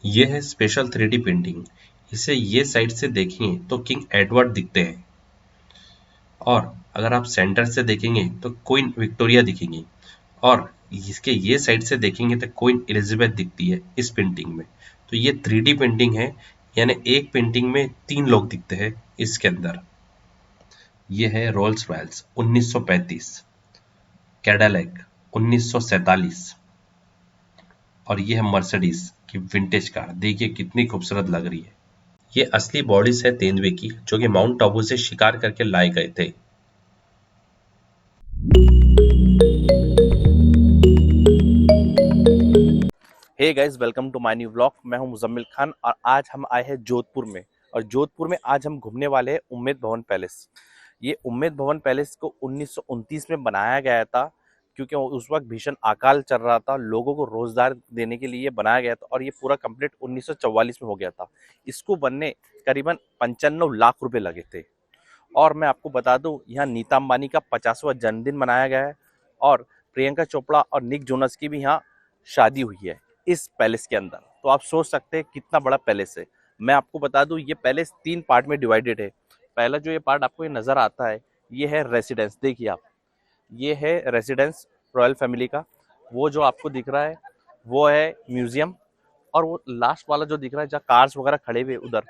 ये है special 3D painting. इसे ये साइड से देखेंगे तो किंग एडवर्ड दिखते हैं, और अगर आप सेंटर से देखेंगे तो क्वीन विक्टोरिया दिखेंगी, और इसके ये साइड से देखेंगे तो क्वीन एलिजाबेथ दिखती है इस पेंटिंग में। तो ये 3D पेंटिंग है, यानी एक पेंटिंग में 3 लोग दिखते हैं इसके अंदर। ये है रोल्स रॉयल्स 1935, कैडिलैक 1947, और ये है मर्सिडीज की विंटेज कार। देखिए कितनी खूबसूरत लग रही है। ये असली बॉडीज है तेंदुए की, जो कि माउंट आबू से शिकार करके लाए गए थे। Hey guys, welcome to my new vlog. मैं हूं मुजम्मिल खान और आज हम आए हैं जोधपुर में। और जोधपुर में आज हम घूमने वाले हैं उम्मेद भवन पैलेस। ये उम्मेद भवन पैलेस को 1929 में बनाया गया था, क्योंकि उस वक्त भीषण अकाल चल रहा था। लोगों को रोजगार देने के लिए ये बनाया गया था और ये पूरा कंप्लीट 1944 में हो गया था। इसको बनने करीबन 95 लाख रुपए लगे थे। और मैं आपको बता दूं, यहाँ नीता अंबानी का 50वां जन्मदिन मनाया गया है और प्रियंका चोपड़ा और निक जोनस की भी यहाँ शादी हुई है इस पैलेस के अंदर। तो आप सोच सकते हैं कितना बड़ा पैलेस है। मैं आपको बता दूं, ये पैलेस 3 पार्ट में डिवाइडेड है। पहला जो ये पार्ट आपको ये नजर आता है, ये है रेसिडेंस। देखिए आप, ये है रेसिडेंस रॉयल फैमिली का। वो जो आपको दिख रहा है वो है म्यूजियम, और वो लास्ट वाला जो दिख रहा है जहाँ कार्स वगैरह खड़े हुए उधर,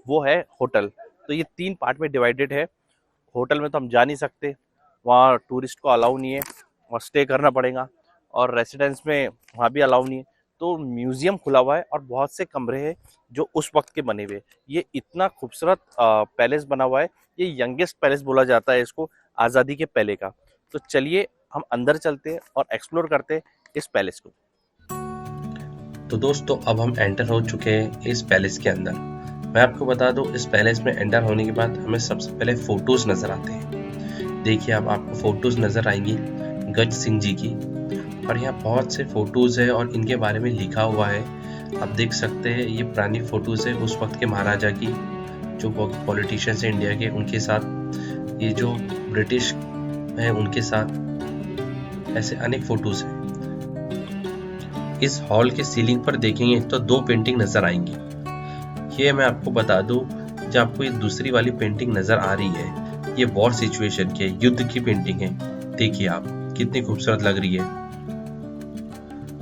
वो है होटल। तो ये 3 पार्ट में डिवाइडेड है। होटल में तो हम जा नहीं सकते, वहाँ टूरिस्ट को अलाउ नहीं है, वहाँ स्टे करना पड़ेगा। और रेसिडेंस में वहाँ भी अलाउ नहीं है। तो म्यूजियम खुला हुआ है और बहुत से कमरे हैं जो उस वक्त के बने हुए। ये इतना खूबसूरत पैलेस बना हुआ है। ये यंगेस्ट पैलेस बोला जाता है इसको, आज़ादी के पहले का। तो चलिए हम अंदर चलते हैं और एक्सप्लोर करते हैं इस पैलेस को। तो दोस्तों, अब हम एंटर हो चुके हैं इस पैलेस के अंदर। मैं आपको बता दूं, इस पैलेस में एंटर होने के बाद हमें सबसे पहले फोटोज नजर आते हैं। देखिए आप, आपको फोटोज नजर आएंगी गज सिंह जी की, और यहाँ बहुत से फोटोज है और इनके बारे में लिखा हुआ है। आप देख सकते हैं ये पुरानी फोटोज है उस वक्त के महाराजा की, जो पॉलिटिशियंस है इंडिया के, उनके साथ। ये जो ब्रिटिश है उनके साथ, ऐसे अनेक फोटोज हैं। इस हॉल के सीलिंग पर देखेंगे तो 2 पेंटिंग नजर आएंगी। ये मैं आपको बता दूं, जो आपको ये दूसरी वाली पेंटिंग नजर आ रही है, ये वॉर सिचुएशन की, युद्ध की पेंटिंग है। देखिए आप, कितनी खूबसूरत लग रही है।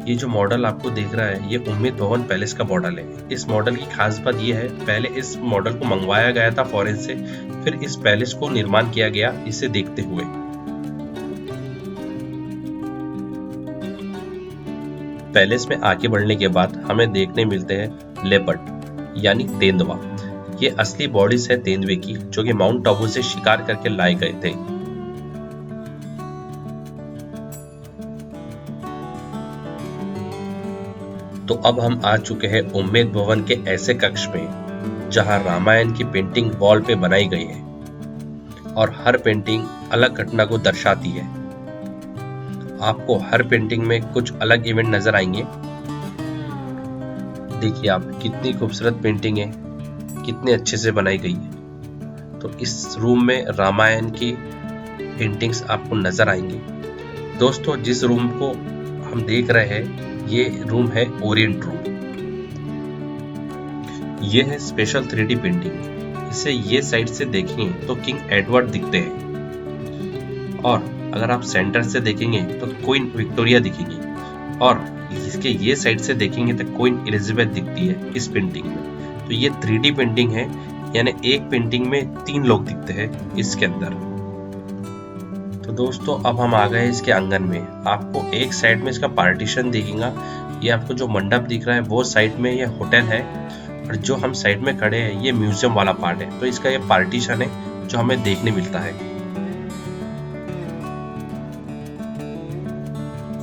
ये जो मॉडल आपको दिख रहा है, ये उम्मेद भवन पैलेस का मॉडल है। इस मॉडल की खास बात ये है, पहले इस मॉडल को मंगवाया गया था फॉरेन से, फिर इस पैलेस को निर्माण किया गया इसे देखते हुए। पैलेस में आगे बढ़ने के बाद हमें देखने मिलते हैं लेपर्ड, यानी तेंदुआ। ये असली बॉडीज है तेंदुए की, जो कि माउंट आबू से शिकार करके लाए गए थे। तो अब हम आ चुके हैं उम्मेद भवन के ऐसे कक्ष में जहां रामायण की पेंटिंग वॉल पे बनाई गई है, और हर पेंटिंग अलग घटना को दर्शाती है। आपको हर पेंटिंग में कुछ अलग इवेंट नजर आएंगे। देखिए आप, कितनी खूबसूरत पेंटिंग है, कितने अच्छे से बनाई गई है। तो इस रूम में रामायण की पेंटिंग्स आपको नजर आएंगी। दोस्तों, जिस रूम को हम देख रहे हैं, ये रूम है ओरिएंट रूम। ये है स्पेशल 3D पेंटिंग। इसे ये साइड से देखेंगे तो किंग एडवर्ड दिखते हैं, और अगर आप सेंटर से देखेंगे तो क्वीन विक्टोरिया दिखेगी, और इसके ये साइड से देखेंगे तो क्वीन एलिजाबेथ दिखती है इस पेंटिंग में। तो ये 3D पेंटिंग है, यानी एक पेंटिंग में 3 लोग दिखते हैं इसके अंदर। तो दोस्तों, अब हम आ गए इसके आंगन में। आपको एक साइड में इसका पार्टीशन दिखेगा। ये आपको जो मंडप दिख रहा है वो साइड में ये होटल है, और जो हम साइड में खड़े हैं ये म्यूजियम वाला पार्ट है। तो इसका ये पार्टीशन है जो हमें देखने मिलता है।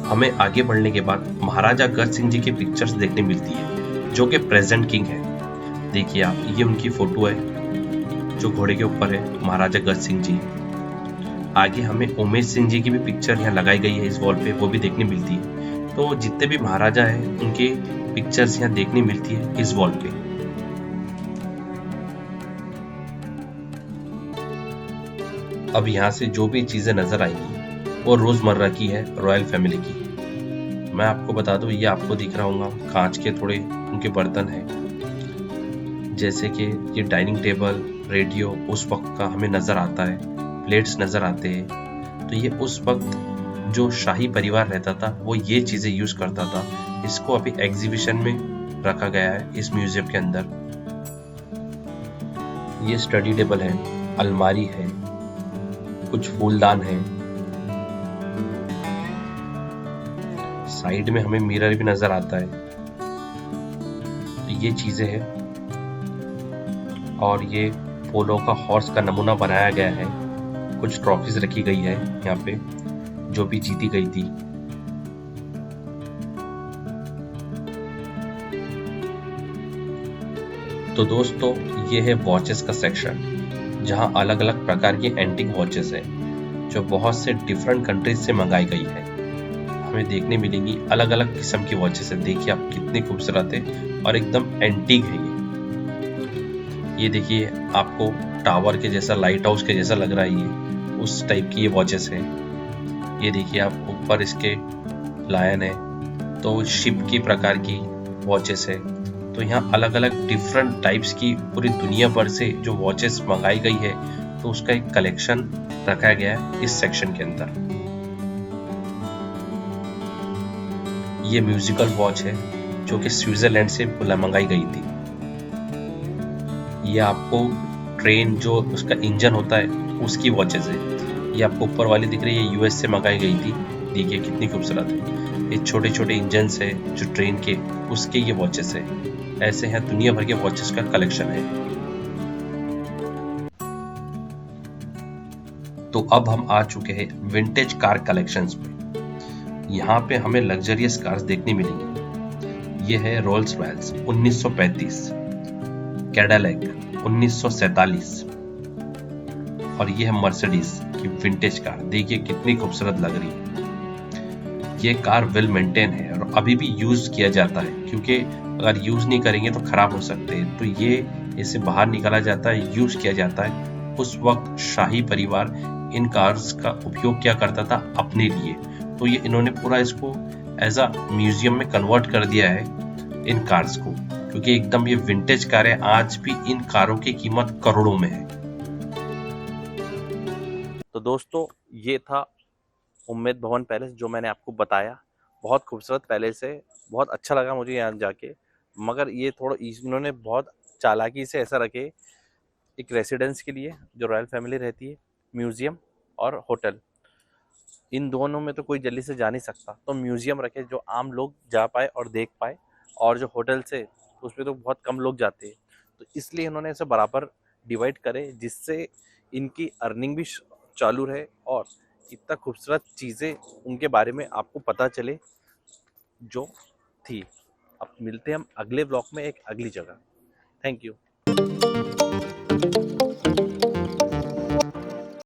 हमें आगे बढ़ने के बाद महाराजा गज सिंह जी की पिक्चर्स देखने मिलती है, जो कि प्रेजेंट किंग है। देखिए आप, ये उनकी फोटो है जो घोड़े के ऊपर है, महाराजा गज सिंह जी। आगे हमें उमेश सिंह जी की भी पिक्चर यहाँ लगाई गई है इस वॉल पे, वो भी देखने मिलती है। तो जितने भी महाराजा हैं उनके पिक्चर्स यहाँ देखने मिलती है इस वॉल पे। अब यहाँ से जो भी चीजें नजर आएंगी वो रोजमर्रा की है रॉयल फैमिली की। मैं आपको बता दूं, ये आपको दिख रहा होगा कांच के थोड़े उनके बर्तन हैं, जैसे कि ये डाइनिंग टेबल, रेडियो उस वक्त का हमें नज़र आता है, प्लेट्स नज़र आते हैं। तो ये उस वक्त जो शाही परिवार रहता था वो ये चीज़ें यूज़ करता था। इसको अभी एग्जीबिशन में रखा गया है इस म्यूजियम के अंदर। ये स्टडी टेबल है, अलमारी है, कुछ फूलदान है, साइड में हमें मिरर भी नजर आता है। तो ये चीजें हैं, और ये पोलो का हॉर्स का नमूना बनाया गया है। कुछ ट्रॉफीज रखी गई है यहाँ पे जो भी जीती गई थी। तो दोस्तों, ये है वॉचेस का सेक्शन, जहाँ अलग अलग प्रकार की एंटीक वॉचेस है जो बहुत से डिफरेंट कंट्रीज से मंगाई गई है। हमें देखने मिलेंगी अलग अलग किस्म की वॉचेस है। देखिए आप कितनी खूबसूरत है और एकदम एंटीक है ये देखिए, आपको टावर के जैसा, लाइट हाउस के जैसा लग रहा है, ये उस टाइप की ये वॉचेस है। ये देखिए आप, ऊपर इसके लायन है, तो शिप की प्रकार की वॉचेस है। तो यहाँ अलग अलग डिफरेंट टाइप्स की पूरी दुनिया भर से जो वॉचेस मंगाई गई है, तो उसका एक कलेक्शन रखा गया है इस सेक्शन के अंदर। ये म्यूजिकल वॉच है जो कि स्विट्जरलैंड से मंगाई गई थी। ये आपको ट्रेन जो उसका इंजन होता है उसकी वॉचेस है। ये आपको ऊपर वाली दिख रही है, यूएस से मंगाई गई थी। देखिए कितनी खूबसूरत है। ये छोटे छोटे इंजन्स है जो ट्रेन के, उसके ये वॉचेस है। ऐसे हैं दुनिया भर के वॉचेस का कलेक्शन है। तो अब हम आ चुके हैं विंटेज कार कलेक्शंस पे। यहाँ पे हमें लग्जरियस कार्स देखने मिलेंगी। ये है रोल्स रॉयल्स 1935, कैडिलैक 1947, और ये है मर्सिडीज की विंटेज कार। देखिए कितनी खूबसूरत लग रही है। ये कार वेल मेंटेन है और अभी भी यूज किया जाता है, क्योंकि अगर यूज नहीं करेंगे तो खराब हो सकते हैं। तो ये इसे बाहर निकाला जाता है, यूज किया जाता है। उस वक्त शाही परिवार इन कार्स का उपयोग क्या करता था अपने लिए, तो ये इन्होंने पूरा इसको एज अ म्यूजियम में कन्वर्ट कर दिया है इन कार्स को, क्योंकि एकदम ये विंटेज कार है। आज भी इन कारों की कीमत करोड़ों में है। तो दोस्तों, ये था उम्मेद भवन पैलेस जो मैंने आपको बताया। बहुत खूबसूरत पैलेस है, बहुत अच्छा लगा मुझे यहाँ जाके। मगर ये थोड़ा इन्होंने बहुत चालाकी से ऐसा रखे, एक रेसिडेंस के लिए जो रॉयल फैमिली रहती है, म्यूजियम और होटल, इन दोनों में तो कोई जल्दी से जा नहीं सकता। तो म्यूजियम रखे जो आम लोग जा पाए और देख पाए, और जो होटल से उसमें तो बहुत कम लोग जाते हैं। तो इसलिए इन्होंने ऐसे बराबर डिवाइड करे, जिससे इनकी अर्निंग भी चालू रहे और इतना खूबसूरत चीज़ें उनके बारे में आपको पता चले जो थी। अब मिलते हैं हम अगले ब्लॉग में एक अगली जगह। Thank you.